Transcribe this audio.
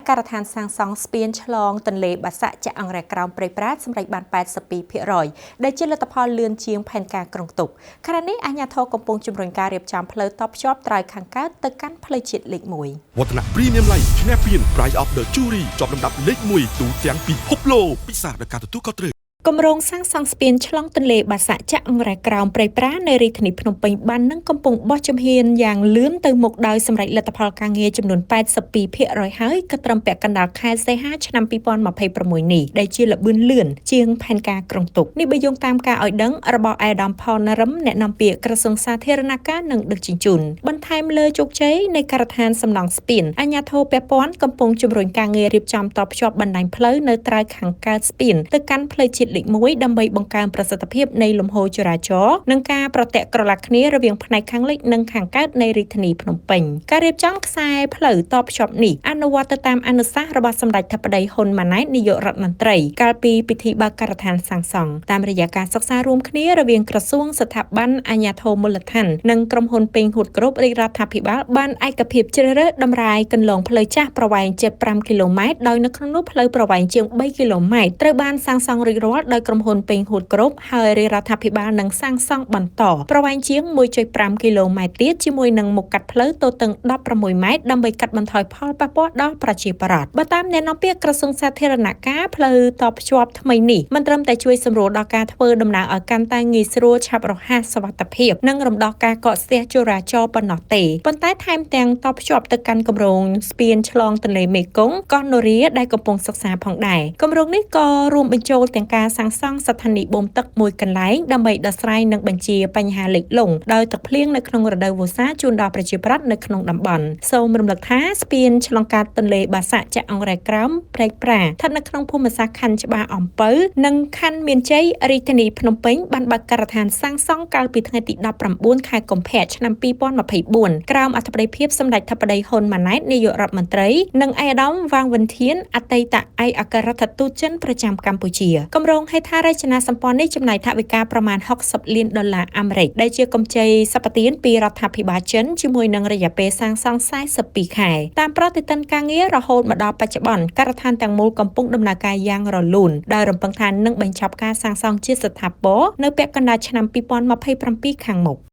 ការឋានសាងសង់ស្ពានឆ្លងទន្លេបាសាក់ចាក់អង្រែក្រោមព្រៃប្រាតសម្រេចបាន 82% ដែលជាលទ្ធផលលឿនជាងផែនការក្រុងទុកខណៈនេះអាជ្ញាធរកំពុងជំរុញការរៀបចំផ្លូវតភ្ជាប់ត្រើយខាងកើតទៅកាន់ផ្លូវជាតិលេខ 1 វឌ្ឍនៈ Premium Light ឈ្នះពាន Prize of the Jury ជាប់លំដាប់លេខ 1 ទូទាំងពិភពលោកពិសាដោយការទទួលខុសត្រូវគម្រោងសាងសង់ស្ពានឆ្លងទន្លេបាសាក់ចាក់អង្រែក្រោមព្រៃប្រានៅរាជធានីភ្នំពេញបាននឹងកំពុងបោះជំហានយ៉ាងលឿនទៅមុខដោយសម្រេចលទ្ធផលការងារចំនួន 82% ហើយក៏ត្រឹមពាក់កណ្ដាលខែសីហាឆ្នាំ 2026 នេះដែលជាល្បឿនលឿនជាងផែនការក្រុងទុកនេះបើយោងតាមការឲ្យដឹងរបស់អាដាមផនរឹមអ្នកនាំពាក្យក្រសួងសាធារណការនិងដឹកជញ្ជូនបន្ថែមលើជោគជ័យនៃការដ្ឋានសំណង់ស្ពានអាជ្ញាធរពាក់ព័ន្ធកំពុងជំរុញការងាររៀបចំតភ្ជាប់បណ្ដាញផ្លូវនៅត្រើយខាងកើតស្ពានទៅកាន់ផ្លូវជាតិលេខ 1 ដើម្បីបង្កើនប្រសិទ្ធភាពនៃលំហូរចរាចរណ៍និងការប្រតិក្រឡាគ្នារវាងផ្នែកខាងលិចនិងខាងកើតនៃរាជធានីភ្នំពេញការរៀបចំខ្សែផ្លូវតភ្ជាប់នេះអនុវត្តទៅតាមអនុសាសន៍របស់សម្ដេចធិបតីហ៊ុនម៉ាណែតនាយករដ្ឋមន្ត្រីកាលពីពិធីបើកការដ្ឋានសាងសង់តាមរយៈការសិក្សារួមគ្នារវាងក្រសួងស្ថាប័នអាជ្ញាធរមូលដ្ឋាននិងក្រុមហ៊ុនពេញហួតគ្រប់រាជរដ្ឋាភិបាលបានឯកភាពជ្រើសរើសដំរាយកន្លងផ្លូវចាស់ប្រវែងជិត 5 គីឡូម៉ែត្រដោយនៅក្នុងនោះផ្លូវប្រវែងជាង 3 គីឡូម៉ែត្រត្រូវបានសាងសង់រួចរាល់ដោយក្រុមហ៊ុនពេញហួតគ្រប់ហើយរាជរដ្ឋាភិបាលនឹងសាងសង់បន្តប្រវែងជាង 1.5 គីឡូម៉ែត្រទៀតជាមួយនឹងមុខកាត់ផ្លូវទទឹង 16 ម៉ែត្រដើម្បីកាត់បន្ថយផលប៉ះពាល់ដល់ប្រជាពលរដ្ឋបើតាមអ្នកនាំពាក្យក្រសួងសាធារណការផ្លូវតភ្ជាប់ថ្មីនេះមិនត្រឹមតែជួយសម្រួលដល់ការធ្វើដំណើរឲ្យកាន់តែងាយស្រួលឆាប់រហ័សសុវត្ថិភាពនិងរំដោះការកកស្ទះចរាចរណ៍ប៉ុណ្ណោះទេប៉ុន្តែថែមទាំងតភ្ជាប់ទៅកាន់គម្រោងស្ពានឆ្លងទន្លេមេគង្គកោះនរាដែលកំពុងសិក្សាផងដែរគម្រោងនេះក៏រួមបញ្ចូលទាំងការសាងសង់ស្ថានីយបូមទឹកមួយកន្លែងដើម្បីដោះស្រាយនិងបញ្ជាបញ្ហាលិចលង់ដោយទឹកភ្លៀងនៅក្នុងរដូវវស្សាជូនដល់ប្រជាពលរដ្ឋនៅក្នុងតំបន់សូមរំលឹកថាស្ពានឆ្លងកាត់ទន្លេបាសាក់ចាក់អង្រែក្រោមព្រែកប្រាស្ថិតនៅក្នុងភូមិសាស្ត្រខណ្ឌច្បារអំពៅនិងខណ្ឌមានជ័យរាជធានីភ្នំពេញបានបើកការដ្ឋានសាងសង់កាលពីថ្ងៃទី 19 ខែកុម្ភៈឆ្នាំ 2024 ក្រោមអធិបតីភាពសម្ដេចធិបតីហ៊ុនម៉ាណែតនាយករដ្ឋមន្ត្រីនិងឯកឧត្តមវ៉ាងវិនធានអតីតឯកអគ្គរដ្ឋទូតចិនប្រចាំកម្ពុជាគម្រោងហេដ្ឋារចនាសម្ព័ន្ធនេះចំណាយថវិកាប្រមាណ 60 លានដុល្លារអាមេរិកដែលជាកម្ចីសព្វទានពីរដ្ឋាភិបាលចិនជាមួយនឹងរយៈពេលសាងសង់ 42 ខែតាមប្រតិទិនការងាររហូតមកដល់បច្ចុប្បន្នការដ្ឋានទាំងមូលកំពុងដំណើរការយ៉ាងរលូនដោយរំពឹងថានឹងបញ្ចប់ការសាងសង់ជាស្ថាពរនៅពាក់កណ្ដាលឆ្នាំ 2027 ខាងមុខ